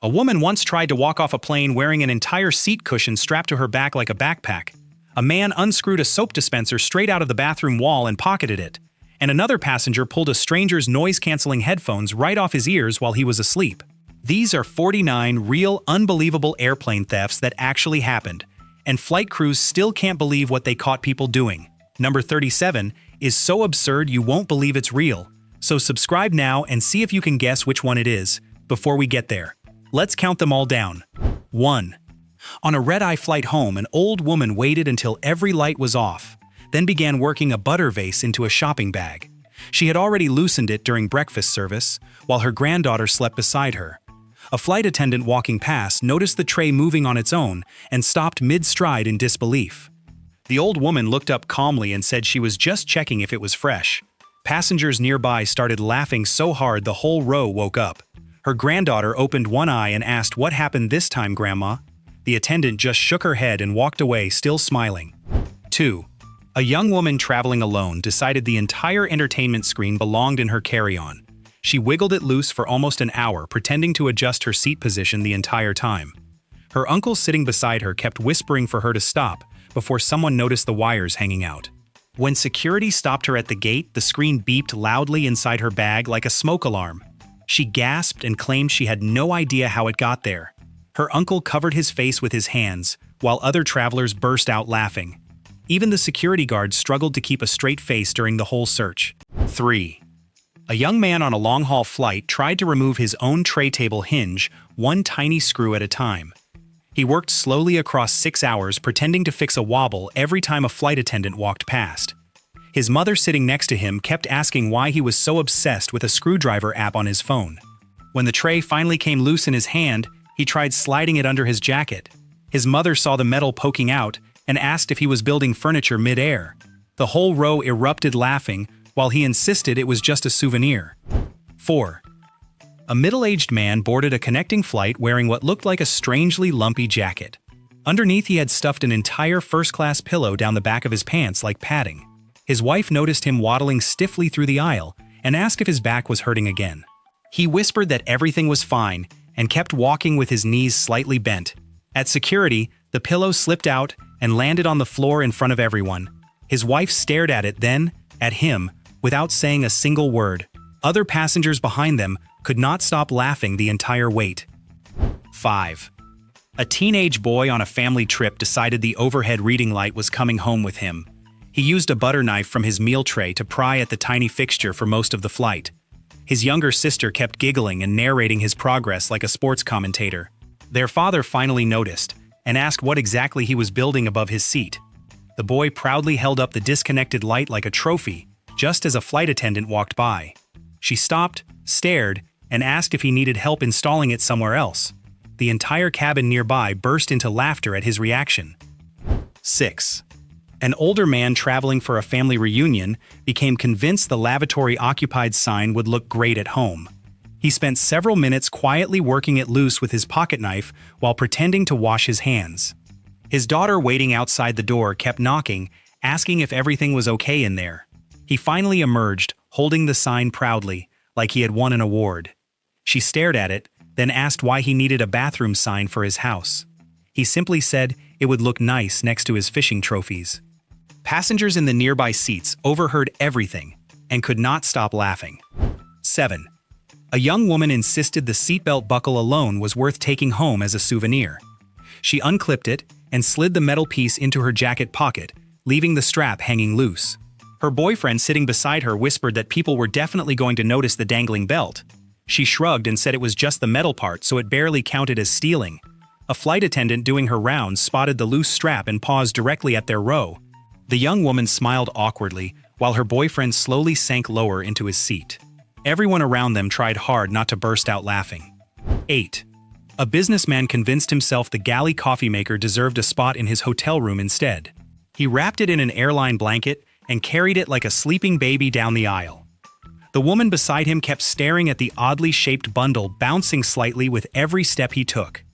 A woman once tried to walk off a plane wearing an entire seat cushion strapped to her back like a backpack. A man unscrewed a soap dispenser straight out of the bathroom wall and pocketed it. And another passenger pulled a stranger's noise-canceling headphones right off his ears while he was asleep. These are 49 real, unbelievable airplane thefts that actually happened, and flight crews still can't believe what they caught people doing. Number 37 is so absurd you won't believe it's real. So subscribe now and see if you can guess which one it is. Before we get there, let's count them all down. 1. On a red-eye flight home, an old woman waited until every light was off, then began working a butter vase into a shopping bag. She had already loosened it during breakfast service, while her granddaughter slept beside her. A flight attendant walking past noticed the tray moving on its own and stopped mid-stride in disbelief. The old woman looked up calmly and said she was just checking if it was fresh. Passengers nearby started laughing so hard the whole row woke up. Her granddaughter opened one eye and asked, "What happened this time, Grandma?" The attendant just shook her head and walked away, still smiling. 2. A young woman traveling alone decided the entire entertainment screen belonged in her carry-on. She wiggled it loose for almost an hour, pretending to adjust her seat position the entire time. Her uncle sitting beside her kept whispering for her to stop before someone noticed the wires hanging out. When security stopped her at the gate, the screen beeped loudly inside her bag like a smoke alarm. She gasped and claimed she had no idea how it got there. Her uncle covered his face with his hands, while other travelers burst out laughing. Even the security guard struggled to keep a straight face during the whole search. 3. A young man on a long-haul flight tried to remove his own tray table hinge, one tiny screw at a time. He worked slowly across 6 hours, pretending to fix a wobble every time a flight attendant walked past. His mother sitting next to him kept asking why he was so obsessed with a screwdriver app on his phone. When the tray finally came loose in his hand, he tried sliding it under his jacket. His mother saw the metal poking out and asked if he was building furniture mid-air. The whole row erupted laughing, while he insisted it was just a souvenir. 4. A middle-aged man boarded a connecting flight wearing what looked like a strangely lumpy jacket. Underneath, he had stuffed an entire first-class pillow down the back of his pants like padding. His wife noticed him waddling stiffly through the aisle and asked if his back was hurting again. He whispered that everything was fine and kept walking with his knees slightly bent. At security, the pillow slipped out and landed on the floor in front of everyone. His wife stared at it, then at him, without saying a single word. Other passengers behind them could not stop laughing the entire wait. 5. A teenage boy on a family trip decided the overhead reading light was coming home with him. He used a butter knife from his meal tray to pry at the tiny fixture for most of the flight. His younger sister kept giggling and narrating his progress like a sports commentator. Their father finally noticed and asked what exactly he was building above his seat. The boy proudly held up the disconnected light like a trophy, just as a flight attendant walked by. She stopped, stared, and asked if he needed help installing it somewhere else. The entire cabin nearby burst into laughter at his reaction. 6. An older man traveling for a family reunion became convinced the lavatory occupied sign would look great at home. He spent several minutes quietly working it loose with his pocket knife while pretending to wash his hands. His daughter waiting outside the door kept knocking, asking if everything was okay in there. He finally emerged, holding the sign proudly, like he had won an award. She stared at it, then asked why he needed a bathroom sign for his house. He simply said it would look nice next to his fishing trophies. Passengers in the nearby seats overheard everything and could not stop laughing. 7. A young woman insisted the seatbelt buckle alone was worth taking home as a souvenir. She unclipped it and slid the metal piece into her jacket pocket, leaving the strap hanging loose. Her boyfriend sitting beside her whispered that people were definitely going to notice the dangling belt. She shrugged and said it was just the metal part, so it barely counted as stealing. A flight attendant doing her rounds spotted the loose strap and paused directly at their row. The young woman smiled awkwardly, while her boyfriend slowly sank lower into his seat. Everyone around them tried hard not to burst out laughing. 8. A businessman convinced himself the galley coffee maker deserved a spot in his hotel room instead. He wrapped it in an airline blanket and carried it like a sleeping baby down the aisle. The woman beside him kept staring at the oddly shaped bundle bouncing slightly with every step he took.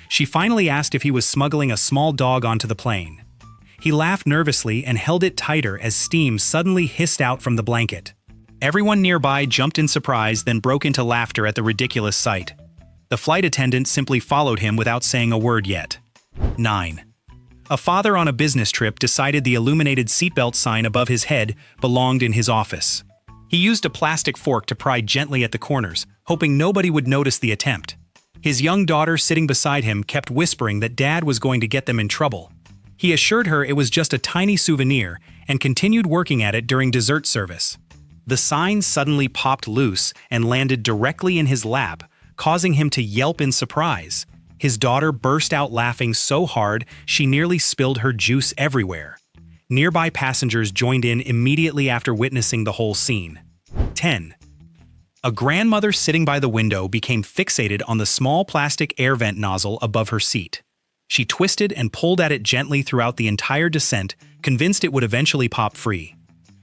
She finally asked if he was smuggling a small dog onto the plane. He laughed nervously and held it tighter as steam suddenly hissed out from the blanket. Everyone nearby jumped in surprise, then broke into laughter at the ridiculous sight. The flight attendant simply followed him without saying a word yet. 9. A father on a business trip decided the illuminated seatbelt sign above his head belonged in his office. He used a plastic fork to pry gently at the corners, hoping nobody would notice the attempt. His young daughter sitting beside him kept whispering that Dad was going to get them in trouble. He assured her it was just a tiny souvenir and continued working at it during dessert service. The sign suddenly popped loose and landed directly in his lap, causing him to yelp in surprise. His daughter burst out laughing so hard she nearly spilled her juice everywhere. Nearby passengers joined in immediately after witnessing the whole scene. 10. A grandmother sitting by the window became fixated on the small plastic air vent nozzle above her seat. She twisted and pulled at it gently throughout the entire descent, convinced it would eventually pop free.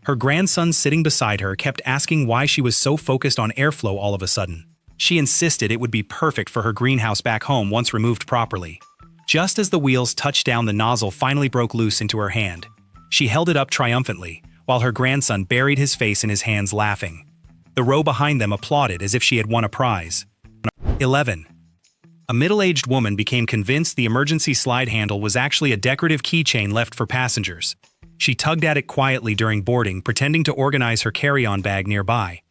Her grandson sitting beside her kept asking why she was so focused on airflow all of a sudden. She insisted it would be perfect for her greenhouse back home once removed properly. Just as the wheels touched down, the nozzle finally broke loose into her hand. She held it up triumphantly, while her grandson buried his face in his hands laughing. The row behind them applauded as if she had won a prize. 11. A middle-aged woman became convinced the emergency slide handle was actually a decorative keychain left for passengers. She tugged at it quietly during boarding, pretending to organize her carry-on bag nearby.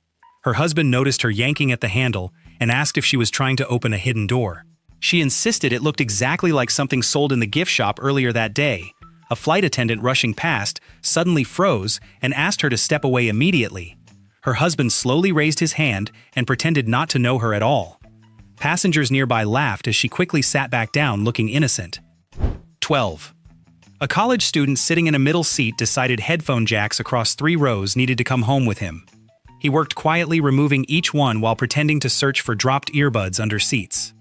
Her husband noticed her yanking at the handle and asked if she was trying to open a hidden door. She insisted it looked exactly like something sold in the gift shop earlier that day. A flight attendant rushing past suddenly froze and asked her to step away immediately. Her husband slowly raised his hand and pretended not to know her at all. Passengers nearby laughed as she quickly sat back down looking innocent. 12. A college student sitting in a middle seat decided headphone jacks across 3 rows needed to come home with him. He worked quietly, removing each one while pretending to search for dropped earbuds under seats.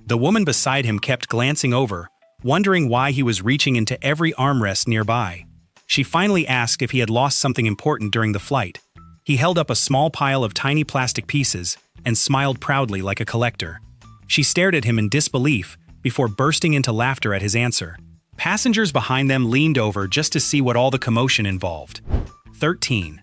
The woman beside him kept glancing over, wondering why he was reaching into every armrest nearby. She finally asked if he had lost something important during the flight. He held up a small pile of tiny plastic pieces and smiled proudly like a collector. She stared at him in disbelief before bursting into laughter at his answer. Passengers behind them leaned over just to see what all the commotion involved. 13.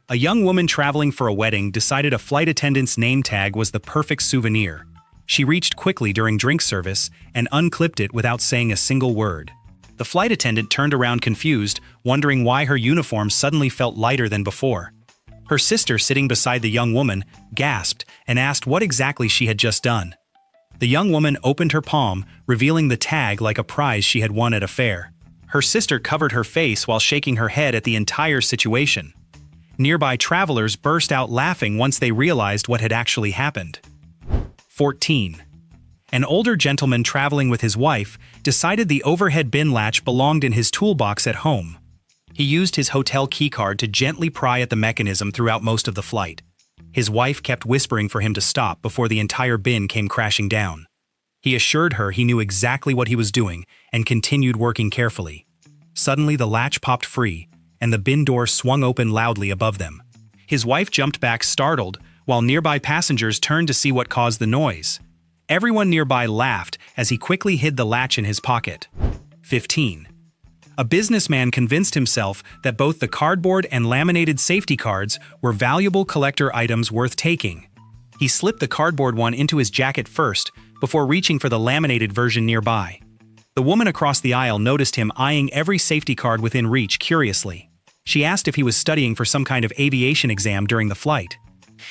A young woman traveling for a wedding decided a flight attendant's name tag was the perfect souvenir. She reached quickly during drink service and unclipped it without saying a single word. The flight attendant turned around confused, wondering why her uniform suddenly felt lighter than before. Her sister, sitting beside the young woman, gasped and asked what exactly she had just done. The young woman opened her palm, revealing the tag like a prize she had won at a fair. Her sister covered her face while shaking her head at the entire situation. Nearby travelers burst out laughing once they realized what had actually happened. 14. An older gentleman traveling with his wife decided the overhead bin latch belonged in his toolbox at home. He used his hotel keycard to gently pry at the mechanism throughout most of the flight. His wife kept whispering for him to stop before the entire bin came crashing down. He assured her he knew exactly what he was doing and continued working carefully. Suddenly the latch popped free, and the bin door swung open loudly above them. His wife jumped back startled, while nearby passengers turned to see what caused the noise. Everyone nearby laughed as he quickly hid the latch in his pocket. 15. A businessman convinced himself that both the cardboard and laminated safety cards were valuable collector items worth taking. He slipped the cardboard one into his jacket first, before reaching for the laminated version nearby. The woman across the aisle noticed him eyeing every safety card within reach curiously. She asked if he was studying for some kind of aviation exam during the flight.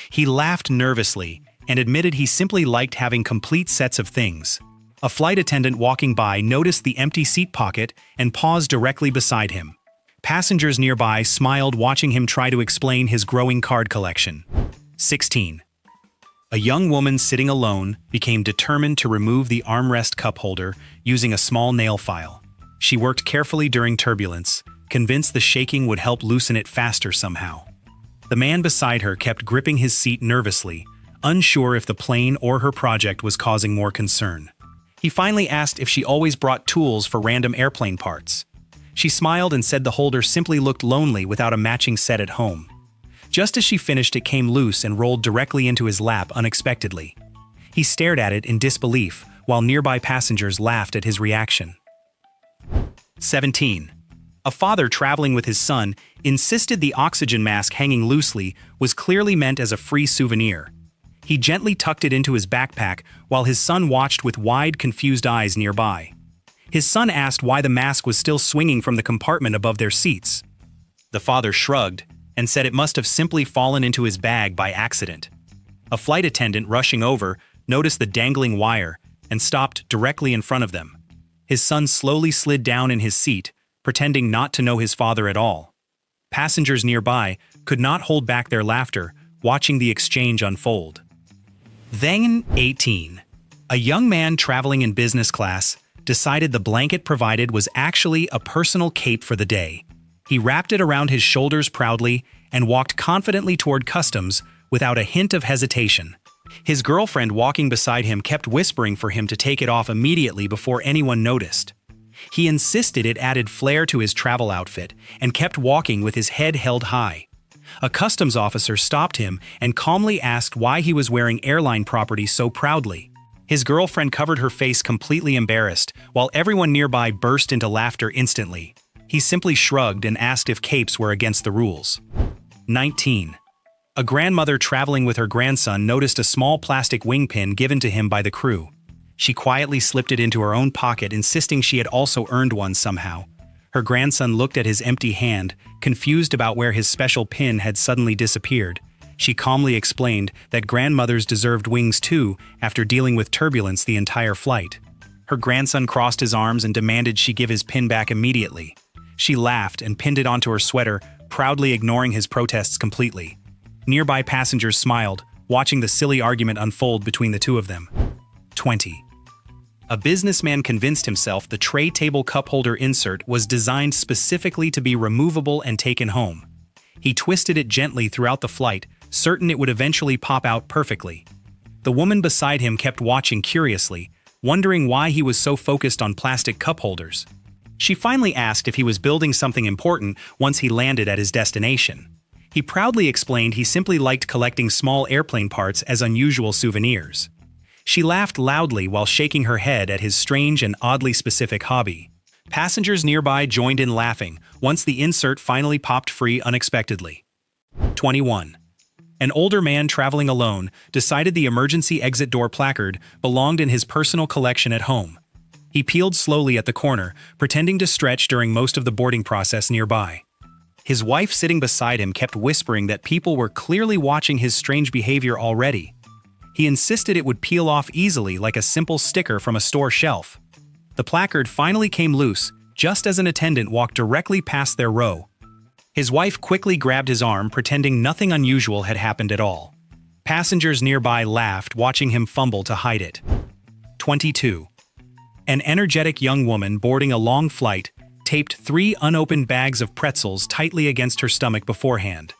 He laughed nervously and admitted he simply liked having complete sets of things. A flight attendant walking by noticed the empty seat pocket and paused directly beside him. Passengers nearby smiled watching him try to explain his growing card collection. 16. A young woman sitting alone became determined to remove the armrest cup holder using a small nail file. She worked carefully during turbulence, convinced the shaking would help loosen it faster somehow. The man beside her kept gripping his seat nervously, unsure if the plane or her project was causing more concern. He finally asked if she always brought tools for random airplane parts. She smiled and said the holder simply looked lonely without a matching set at home. Just as she finished, it came loose and rolled directly into his lap unexpectedly. He stared at it in disbelief, while nearby passengers laughed at his reaction. 17. A father traveling with his son insisted the oxygen mask hanging loosely was clearly meant as a free souvenir. He gently tucked it into his backpack while his son watched with wide, confused eyes nearby. His son asked why the mask was still swinging from the compartment above their seats. The father shrugged and said it must have simply fallen into his bag by accident. A flight attendant rushing over noticed the dangling wire and stopped directly in front of them. His son slowly slid down in his seat, pretending not to know his father at all. Passengers nearby could not hold back their laughter, watching the exchange unfold. Then 18. A young man traveling in business class decided the blanket provided was actually a personal cape for the day. He wrapped it around his shoulders proudly and walked confidently toward customs without a hint of hesitation. His girlfriend walking beside him kept whispering for him to take it off immediately before anyone noticed. He insisted it added flair to his travel outfit and kept walking with his head held high. A customs officer stopped him and calmly asked why he was wearing airline property so proudly. His girlfriend covered her face completely embarrassed, while everyone nearby burst into laughter instantly. He simply shrugged and asked if capes were against the rules. 19. A grandmother traveling with her grandson noticed a small plastic wing pin given to him by the crew. She quietly slipped it into her own pocket, insisting she had also earned one somehow. Her grandson looked at his empty hand, confused about where his special pin had suddenly disappeared. She calmly explained that grandmothers deserved wings too after dealing with turbulence the entire flight. Her grandson crossed his arms and demanded she give his pin back immediately. She laughed and pinned it onto her sweater, proudly ignoring his protests completely. Nearby passengers smiled, watching the silly argument unfold between the two of them. 20. A businessman convinced himself the tray table cup holder insert was designed specifically to be removable and taken home. He twisted it gently throughout the flight, certain it would eventually pop out perfectly. The woman beside him kept watching curiously, wondering why he was so focused on plastic cup holders. She finally asked if he was building something important once he landed at his destination. He proudly explained he simply liked collecting small airplane parts as unusual souvenirs. She laughed loudly while shaking her head at his strange and oddly specific hobby. Passengers nearby joined in laughing once the insert finally popped free unexpectedly. 21. An older man traveling alone decided the emergency exit door placard belonged in his personal collection at home. He peeled slowly at the corner, pretending to stretch during most of the boarding process nearby. His wife sitting beside him kept whispering that people were clearly watching his strange behavior already. He insisted it would peel off easily like a simple sticker from a store shelf. The placard finally came loose, just as an attendant walked directly past their row. His wife quickly grabbed his arm, pretending nothing unusual had happened at all. Passengers nearby laughed, watching him fumble to hide it. 22. An energetic young woman boarding a long flight taped 3 unopened bags of pretzels tightly against her stomach beforehand.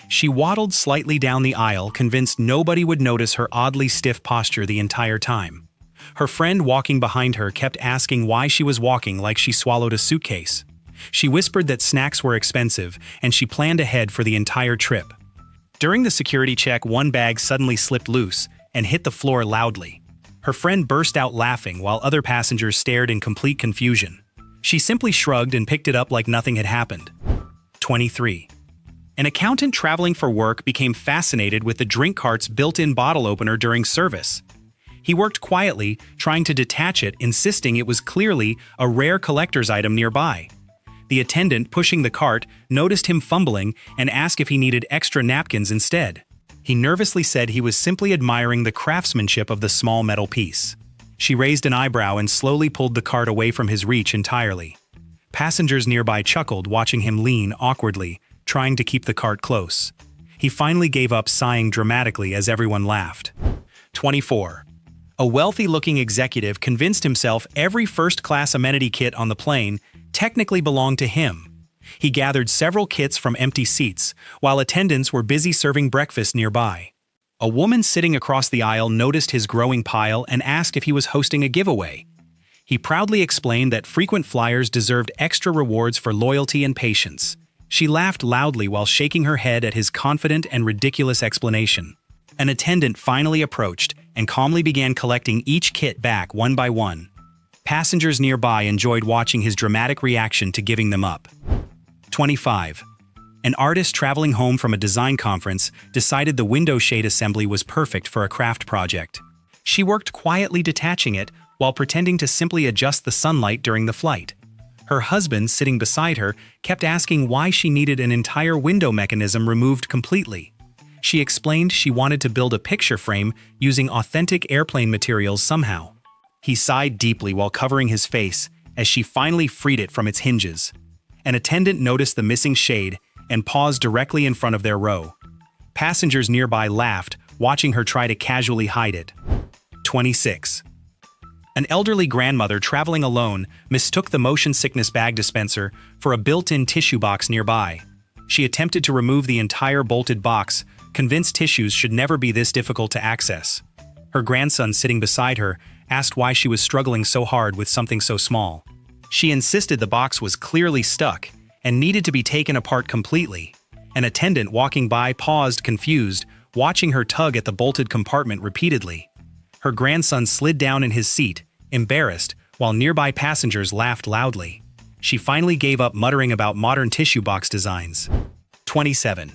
She waddled slightly down the aisle, convinced nobody would notice her oddly stiff posture the entire time. Her friend walking behind her kept asking why she was walking like she swallowed a suitcase. She whispered that snacks were expensive, and she planned ahead for the entire trip. During the security check, one bag suddenly slipped loose and hit the floor loudly. Her friend burst out laughing while other passengers stared in complete confusion. She simply shrugged and picked it up like nothing had happened. 23. An accountant traveling for work became fascinated with the drink cart's built-in bottle opener during service. He worked quietly, trying to detach it, insisting it was clearly a rare collector's item nearby. The attendant pushing the cart noticed him fumbling and asked if he needed extra napkins instead. He nervously said he was simply admiring the craftsmanship of the small metal piece. She raised an eyebrow and slowly pulled the cart away from his reach entirely. Passengers nearby chuckled, watching him lean awkwardly, trying to keep the cart close. He finally gave up, sighing dramatically as everyone laughed. 24. A wealthy-looking executive convinced himself every first-class amenity kit on the plane technically belonged to him. He gathered several kits from empty seats, while attendants were busy serving breakfast nearby. A woman sitting across the aisle noticed his growing pile and asked if he was hosting a giveaway. He proudly explained that frequent flyers deserved extra rewards for loyalty and patience. She laughed loudly while shaking her head at his confident and ridiculous explanation. An attendant finally approached and calmly began collecting each kit back one by one. Passengers nearby enjoyed watching his dramatic reaction to giving them up. 25. An artist traveling home from a design conference decided the window shade assembly was perfect for a craft project. She worked quietly detaching it while pretending to simply adjust the sunlight during the flight. Her husband, sitting beside her, kept asking why she needed an entire window mechanism removed completely. She explained she wanted to build a picture frame using authentic airplane materials somehow. He sighed deeply while covering his face as she finally freed it from its hinges. An attendant noticed the missing shade and paused directly in front of their row. Passengers nearby laughed, watching her try to casually hide it. 26. An elderly grandmother traveling alone mistook the motion sickness bag dispenser for a built-in tissue box nearby. She attempted to remove the entire bolted box, convinced tissues should never be this difficult to access. Her grandson, sitting beside her, asked why she was struggling so hard with something so small. She insisted the box was clearly stuck and needed to be taken apart completely. An attendant walking by paused, confused, watching her tug at the bolted compartment repeatedly. Her grandson slid down in his seat, embarrassed, while nearby passengers laughed loudly. She finally gave up, muttering about modern tissue box designs. 27.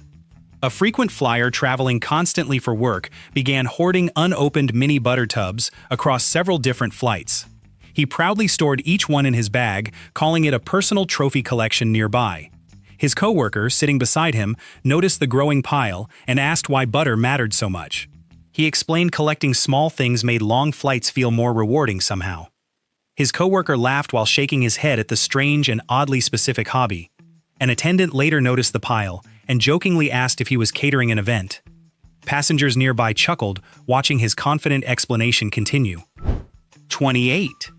A frequent flyer traveling constantly for work began hoarding unopened mini butter tubs across several different flights. He proudly stored each one in his bag, calling it a personal trophy collection nearby. His coworker, sitting beside him, noticed the growing pile and asked why butter mattered so much. He explained collecting small things made long flights feel more rewarding somehow. His coworker laughed while shaking his head at the strange and oddly specific hobby. An attendant later noticed the pile and jokingly asked if he was catering an event. Passengers nearby chuckled, watching his confident explanation continue. 28.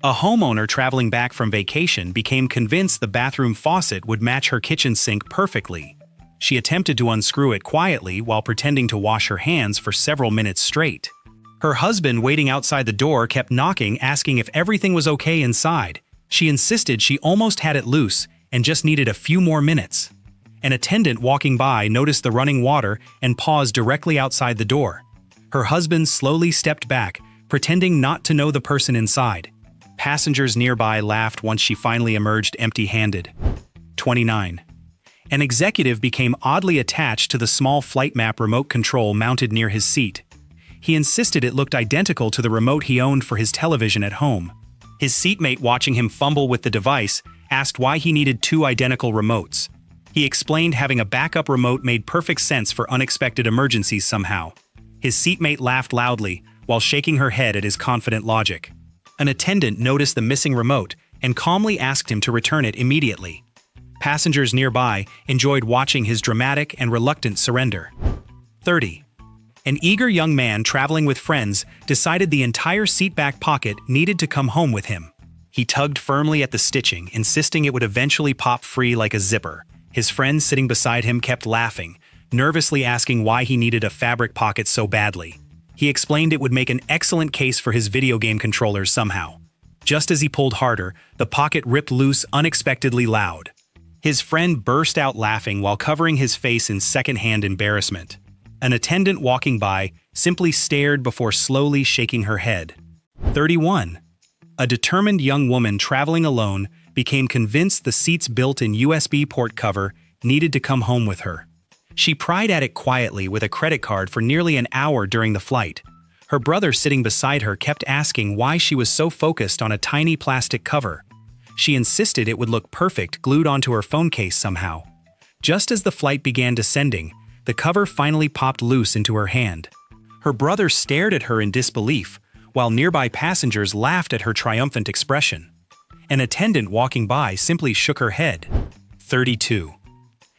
A homeowner traveling back from vacation became convinced the bathroom faucet would match her kitchen sink perfectly. She attempted to unscrew it quietly while pretending to wash her hands for several minutes straight. Her husband, waiting outside the door, kept knocking, asking if everything was okay inside. She insisted she almost had it loose and just needed a few more minutes. An attendant walking by noticed the running water and paused directly outside the door. Her husband slowly stepped back, pretending not to know the person inside. Passengers nearby laughed once she finally emerged empty-handed. 29. An executive became oddly attached to the small flight map remote control mounted near his seat. He insisted it looked identical to the remote he owned for his television at home. His seatmate, watching him fumble with the device, asked why he needed two identical remotes. He explained having a backup remote made perfect sense for unexpected emergencies somehow. His seatmate laughed loudly while shaking her head at his confident logic. An attendant noticed the missing remote and calmly asked him to return it immediately. Passengers nearby enjoyed watching his dramatic and reluctant surrender. 30. An eager young man traveling with friends decided the entire seatback pocket needed to come home with him. He tugged firmly at the stitching, insisting it would eventually pop free like a zipper. His friends sitting beside him kept laughing, nervously asking why he needed a fabric pocket so badly. He explained it would make an excellent case for his video game controllers somehow. Just as he pulled harder, the pocket ripped loose unexpectedly loud. His friend burst out laughing while covering his face in secondhand embarrassment. An attendant walking by simply stared before slowly shaking her head. 31. A determined young woman traveling alone became convinced the seat's built-in USB port cover needed to come home with her. She pried at it quietly with a credit card for nearly an hour during the flight. Her brother, sitting beside her, kept asking why she was so focused on a tiny plastic cover. She insisted it would look perfect glued onto her phone case somehow. Just as the flight began descending, the cover finally popped loose into her hand. Her brother stared at her in disbelief, while nearby passengers laughed at her triumphant expression. An attendant walking by simply shook her head. 32.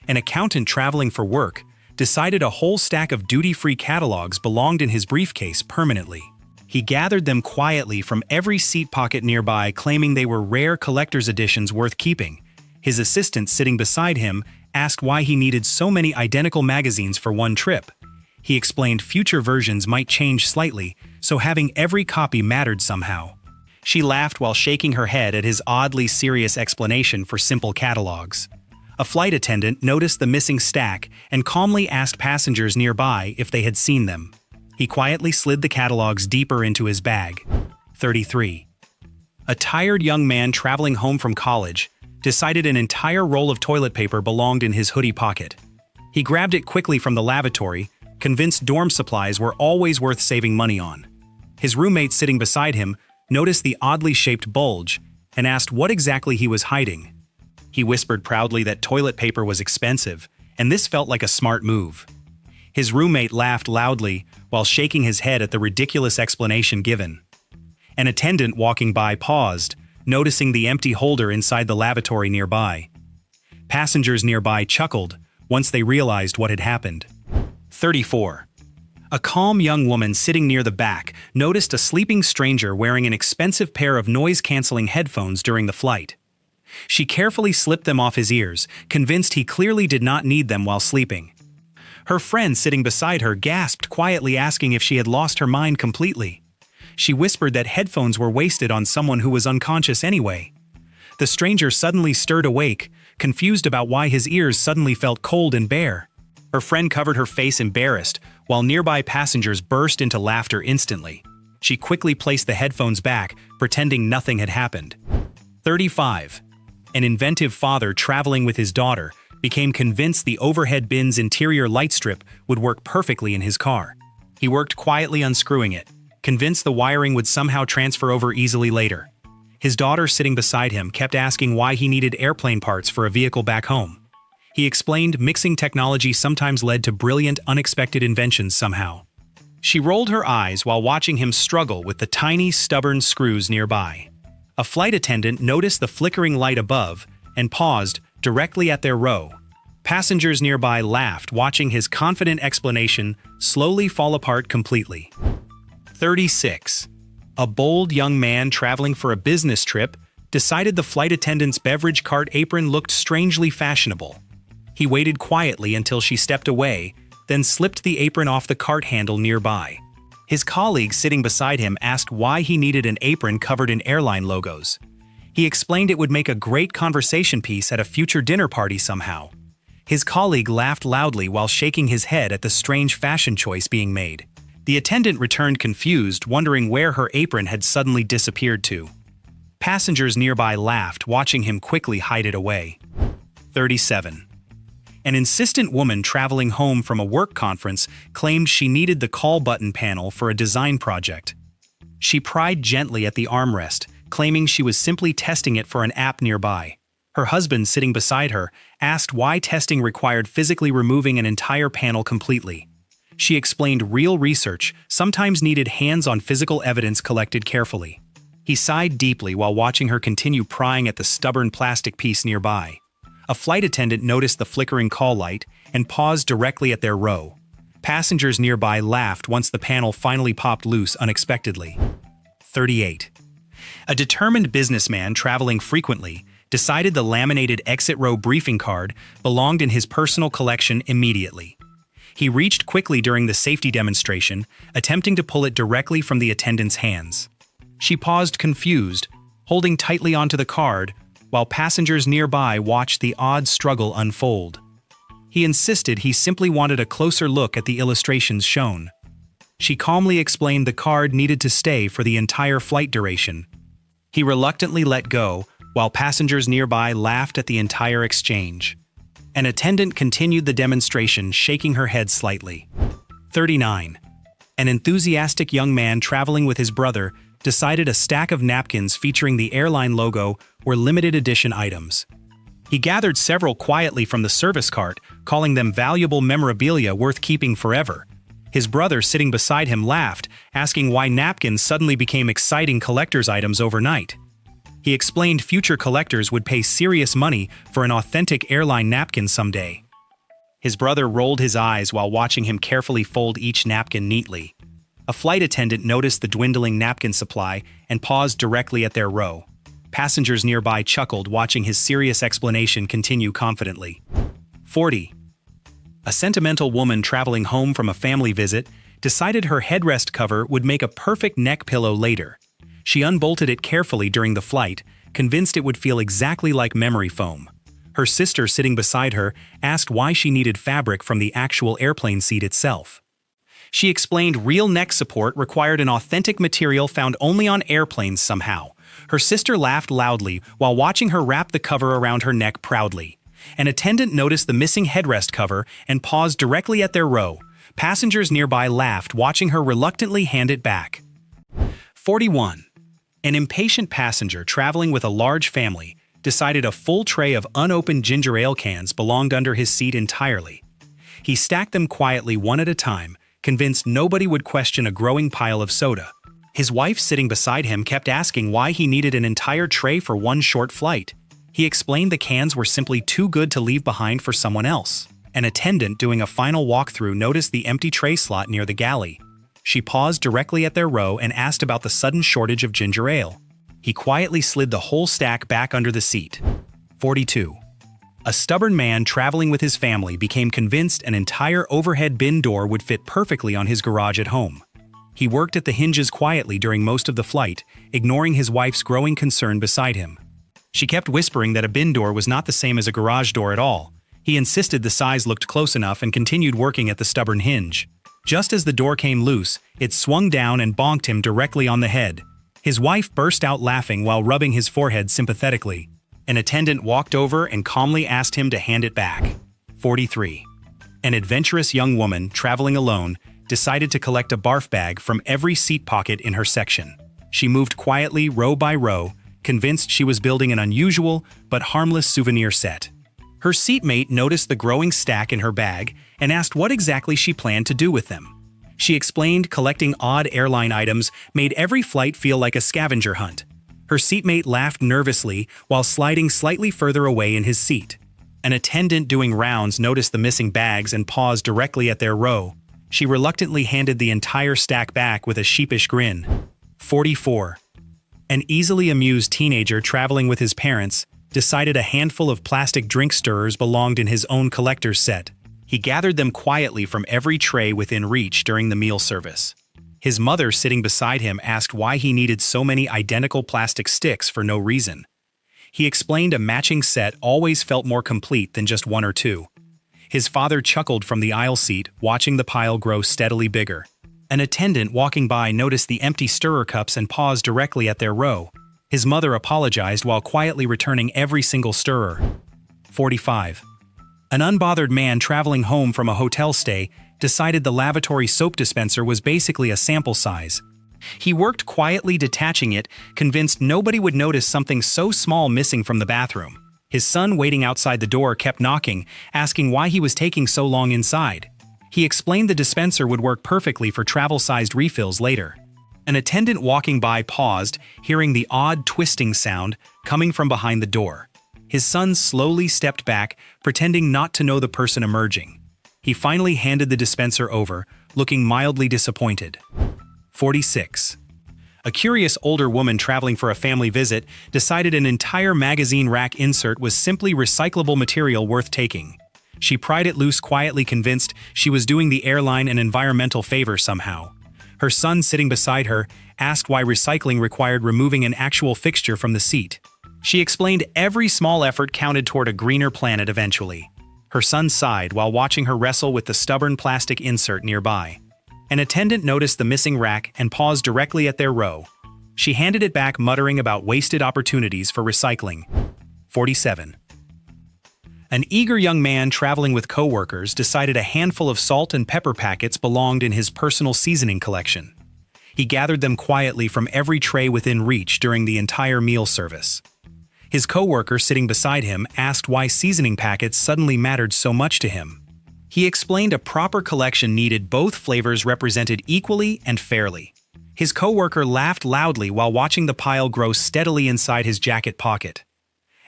An accountant traveling for work decided a whole stack of duty-free catalogs belonged in his briefcase permanently. He gathered them quietly from every seat pocket nearby, claiming they were rare collector's editions worth keeping. His assistant, sitting beside him, asked why he needed so many identical magazines for one trip. He explained future versions might change slightly, so having every copy mattered somehow. She laughed while shaking her head at his oddly serious explanation for simple catalogs. A flight attendant noticed the missing stack and calmly asked passengers nearby if they had seen them. He quietly slid the catalogs deeper into his bag. 33. A tired young man traveling home from college decided an entire roll of toilet paper belonged in his hoodie pocket. He grabbed it quickly from the lavatory, convinced dorm supplies were always worth saving money on. His roommate sitting beside him noticed the oddly shaped bulge and asked what exactly he was hiding. He whispered proudly that toilet paper was expensive, and this felt like a smart move. His roommate laughed loudly while shaking his head at the ridiculous explanation given. An attendant walking by paused, noticing the empty holder inside the lavatory nearby. Passengers nearby chuckled once they realized what had happened. 34. A calm young woman sitting near the back noticed a sleeping stranger wearing an expensive pair of noise-canceling headphones during the flight. She carefully slipped them off his ears, convinced he clearly did not need them while sleeping. Her friend sitting beside her gasped quietly, asking if she had lost her mind completely. She whispered that headphones were wasted on someone who was unconscious anyway. The stranger suddenly stirred awake, confused about why his ears suddenly felt cold and bare. Her friend covered her face embarrassed, while nearby passengers burst into laughter instantly. She quickly placed the headphones back, pretending nothing had happened. 35. An inventive father traveling with his daughter became convinced the overhead bin's interior light strip would work perfectly in his car. He worked quietly unscrewing it, convinced the wiring would somehow transfer over easily later. His daughter sitting beside him kept asking why he needed airplane parts for a vehicle back home. He explained mixing technology sometimes led to brilliant, unexpected inventions somehow. She rolled her eyes while watching him struggle with the tiny, stubborn screws nearby. A flight attendant noticed the flickering light above and paused directly at their row. Passengers nearby laughed, watching his confident explanation slowly fall apart completely. 36. A bold young man traveling for a business trip decided the flight attendant's beverage cart apron looked strangely fashionable. He waited quietly until she stepped away, then slipped the apron off the cart handle nearby. His colleague sitting beside him asked why he needed an apron covered in airline logos. He explained it would make a great conversation piece at a future dinner party somehow. His colleague laughed loudly while shaking his head at the strange fashion choice being made. The attendant returned confused, wondering where her apron had suddenly disappeared to. Passengers nearby laughed, watching him quickly hide it away. 37. An insistent woman traveling home from a work conference claimed she needed the call button panel for a design project. She pried gently at the armrest, claiming she was simply testing it for an app nearby. Her husband, sitting beside her, asked why testing required physically removing an entire panel completely. She explained real research sometimes needed hands-on physical evidence collected carefully. He sighed deeply while watching her continue prying at the stubborn plastic piece nearby. A flight attendant noticed the flickering call light and paused directly at their row. Passengers nearby laughed once the panel finally popped loose unexpectedly. 38. A determined businessman traveling frequently decided the laminated exit row briefing card belonged in his personal collection immediately. He reached quickly during the safety demonstration, attempting to pull it directly from the attendant's hands. She paused confused, holding tightly onto the card, while passengers nearby watched the odd struggle unfold. He insisted he simply wanted a closer look at the illustrations shown. She calmly explained the card needed to stay for the entire flight duration. He reluctantly let go, while passengers nearby laughed at the entire exchange. An attendant continued the demonstration, shaking her head slightly. 39. An enthusiastic young man traveling with his brother decided a stack of napkins featuring the airline logo were limited edition items. He gathered several quietly from the service cart, calling them valuable memorabilia worth keeping forever. His brother sitting beside him laughed, asking why napkins suddenly became exciting collector's items overnight. He explained future collectors would pay serious money for an authentic airline napkin someday. His brother rolled his eyes while watching him carefully fold each napkin neatly. A flight attendant noticed the dwindling napkin supply and paused directly at their row. Passengers nearby chuckled, watching his serious explanation continue confidently. 40. A sentimental woman traveling home from a family visit decided her headrest cover would make a perfect neck pillow later. She unbolted it carefully during the flight, convinced it would feel exactly like memory foam. Her sister sitting beside her asked why she needed fabric from the actual airplane seat itself. She explained real neck support required an authentic material found only on airplanes somehow, Her sister laughed loudly while watching her wrap the cover around her neck proudly. An attendant noticed the missing headrest cover and paused directly at their row. Passengers nearby laughed, watching her reluctantly hand it back. 41. An impatient passenger traveling with a large family decided a full tray of unopened ginger ale cans belonged under his seat entirely. He stacked them quietly one at a time, convinced nobody would question a growing pile of soda. His wife sitting beside him kept asking why he needed an entire tray for one short flight. He explained the cans were simply too good to leave behind for someone else. An attendant doing a final walkthrough noticed the empty tray slot near the galley. She paused directly at their row and asked about the sudden shortage of ginger ale. He quietly slid the whole stack back under the seat. 42. A stubborn man traveling with his family became convinced an entire overhead bin door would fit perfectly on his garage at home. He worked at the hinges quietly during most of the flight, ignoring his wife's growing concern beside him. She kept whispering that a bin door was not the same as a garage door at all. He insisted the size looked close enough and continued working at the stubborn hinge. Just as the door came loose, it swung down and bonked him directly on the head. His wife burst out laughing while rubbing his forehead sympathetically. An attendant walked over and calmly asked him to hand it back. 43. An adventurous young woman, traveling alone, decided to collect a barf bag from every seat pocket in her section. She moved quietly, row by row, convinced she was building an unusual but harmless souvenir set. Her seatmate noticed the growing stack in her bag and asked what exactly she planned to do with them. She explained collecting odd airline items made every flight feel like a scavenger hunt. Her seatmate laughed nervously while sliding slightly further away in his seat. An attendant doing rounds noticed the missing bags and paused directly at their row. She reluctantly handed the entire stack back with a sheepish grin. 44. An easily amused teenager traveling with his parents decided a handful of plastic drink stirrers belonged in his own collector's set. He gathered them quietly from every tray within reach during the meal service. His mother, sitting beside him, asked why he needed so many identical plastic sticks for no reason. He explained a matching set always felt more complete than just one or two. His father chuckled from the aisle seat, watching the pile grow steadily bigger. An attendant walking by noticed the empty stirrer cups and paused directly at their row. His mother apologized while quietly returning every single stirrer. 45. An unbothered man traveling home from a hotel stay decided the lavatory soap dispenser was basically a sample size. He worked quietly detaching it, convinced nobody would notice something so small missing from the bathroom. His son waiting outside the door kept knocking, asking why he was taking so long inside. He explained the dispenser would work perfectly for travel-sized refills later. An attendant walking by paused, hearing the odd twisting sound coming from behind the door. His son slowly stepped back, pretending not to know the person emerging. He finally handed the dispenser over, looking mildly disappointed. 46. A curious older woman traveling for a family visit decided an entire magazine rack insert was simply recyclable material worth taking. She pried it loose, quietly convinced she was doing the airline an environmental favor somehow. Her son, sitting beside her, asked why recycling required removing an actual fixture from the seat. She explained every small effort counted toward a greener planet eventually. Her son sighed while watching her wrestle with the stubborn plastic insert nearby. An attendant noticed the missing rack and paused directly at their row. She handed it back, muttering about wasted opportunities for recycling. 47. An eager young man traveling with co-workers decided a handful of salt and pepper packets belonged in his personal seasoning collection. He gathered them quietly from every tray within reach during the entire meal service. His co-worker, sitting beside him, asked why seasoning packets suddenly mattered so much to him. He explained a proper collection needed both flavors represented equally and fairly. His co-worker laughed loudly while watching the pile grow steadily inside his jacket pocket.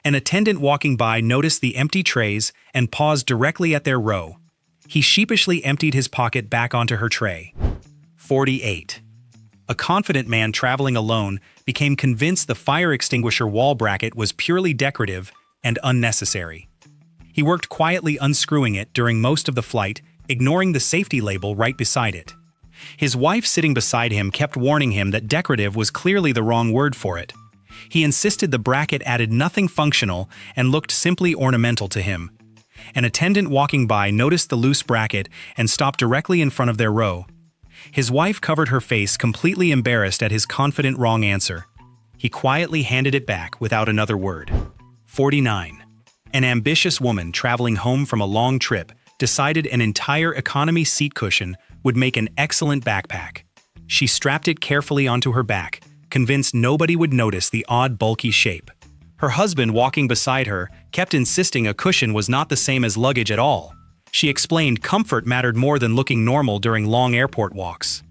An attendant walking by noticed the empty trays and paused directly at their row. He sheepishly emptied his pocket back onto her tray. 48. A confident man traveling alone became convinced the fire extinguisher wall bracket was purely decorative and unnecessary. He worked quietly unscrewing it during most of the flight, ignoring the safety label right beside it. His wife, sitting beside him, kept warning him that decorative was clearly the wrong word for it. He insisted the bracket added nothing functional and looked simply ornamental to him. An attendant walking by noticed the loose bracket and stopped directly in front of their row. His wife covered her face, completely embarrassed at his confident wrong answer. He quietly handed it back without another word. 49. An ambitious woman traveling home from a long trip decided an entire economy seat cushion would make an excellent backpack. She strapped it carefully onto her back, convinced nobody would notice the odd bulky shape. Her husband, walking beside her, kept insisting a cushion was not the same as luggage at all. She explained comfort mattered more than looking normal during long airport walks.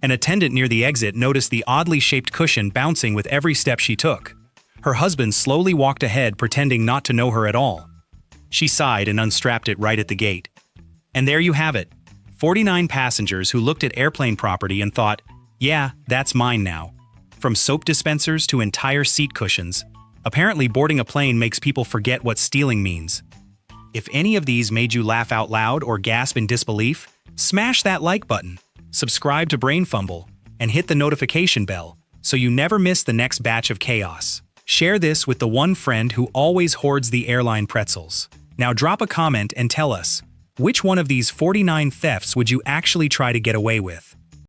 An attendant near the exit noticed the oddly shaped cushion bouncing with every step she took. Her husband slowly walked ahead, pretending not to know her at all. She sighed and unstrapped it right at the gate. And there you have it. 49 passengers who looked at airplane property and thought, yeah, that's mine now. From soap dispensers to entire seat cushions, apparently boarding a plane makes people forget what stealing means. If any of these made you laugh out loud or gasp in disbelief, smash that like button, subscribe to Brain Fumble, and hit the notification bell so you never miss the next batch of chaos. Share this with the one friend who always hoards the airline pretzels. Now drop a comment and tell us, which one of these 49 thefts would you actually try to get away with?